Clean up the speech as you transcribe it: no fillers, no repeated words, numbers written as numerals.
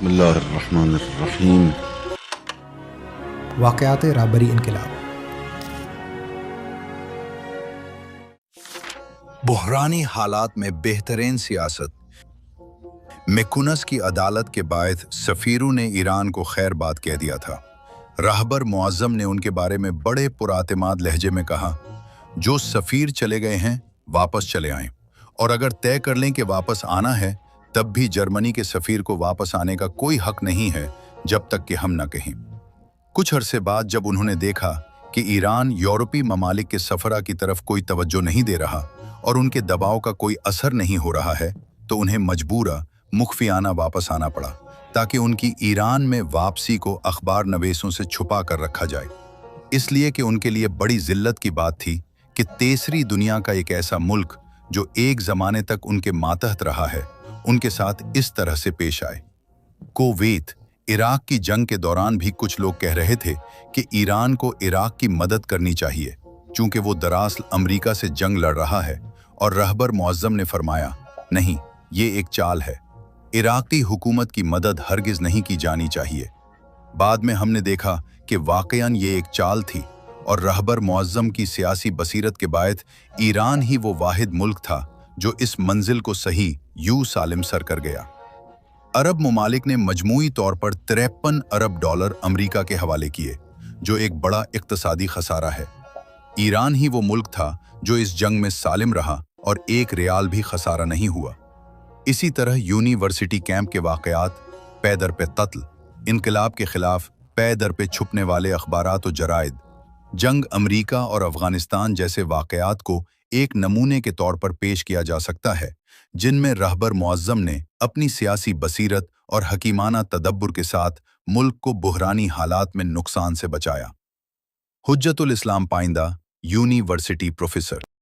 بسم اللہ الرحمن الرحیم۔ واقعات رابری انقلاب۔ بحرانی حالات میں بہترین سیاست۔ میکونس کی عدالت کے باعث سفیروں نے ایران کو خیر بات کہہ دیا تھا۔ راہبر معظم نے ان کے بارے میں بڑے پراعتماد لہجے میں کہا، جو سفیر چلے گئے ہیں واپس چلے آئیں، اور اگر طے کر لیں کہ واپس آنا ہے تب بھی جرمنی کے سفیر کو واپس آنے کا کوئی حق نہیں ہے جب تک کہ ہم نہ کہیں۔ کچھ عرصے بعد جب انہوں نے دیکھا کہ ایران یورپی ممالک کے سفراء کی طرف کوئی توجہ نہیں دے رہا اور ان کے دباؤ کا کوئی اثر نہیں ہو رہا ہے، تو انہیں مجبورہ مخفیانہ واپس آنا پڑا تاکہ ان کی ایران میں واپسی کو اخبار نویسوں سے چھپا کر رکھا جائے۔ اس لیے کہ ان کے لیے بڑی ذلت کی بات تھی کہ تیسری دنیا کا ایک ایسا ملک جو ایک زمانے تک ان کے ماتحت رہا ہے، ان کے ساتھ اس طرح سے پیش آئے۔ کویت، عراق کی جنگ کے دوران بھی کچھ لوگ کہہ رہے تھے کہ ایران کو عراق کی مدد کرنی چاہیے چونکہ وہ دراصل امریکہ سے جنگ لڑ رہا ہے، اور راہبر معظم نے فرمایا، نہیں، یہ ایک چال ہے، عراقی حکومت کی مدد ہرگز نہیں کی جانی چاہیے۔ بعد میں ہم نے دیکھا کہ واقعاً یہ ایک چال تھی، اور راہبر معظم کی سیاسی بصیرت کے باعث ایران ہی وہ واحد ملک تھا جو اس منزل کو صحیح سالم سر کر گیا۔ عرب ممالک نے مجموعی طور پر 53 ارب ڈالر امریکہ کے حوالے کیے، جو ایک بڑا اقتصادی خسارہ ہے۔ ایران ہی وہ ملک تھا جو اس جنگ میں سالم رہا اور ایک ریال بھی خسارہ نہیں ہوا۔ اسی طرح یونیورسٹی کیمپ کے واقعات، پے در پہ قتل، انقلاب کے خلاف پے در پہ چھپنے والے اخبارات و جرائد، جنگ امریکہ اور افغانستان جیسے واقعات کو ایک نمونے کے طور پر پیش کیا جا سکتا ہے، جن میں راہبر معظم نے اپنی سیاسی بصیرت اور حکیمانہ تدبر کے ساتھ ملک کو بحرانی حالات میں نقصان سے بچایا۔ حجت الاسلام پائندہ، یونیورسٹی پروفیسر۔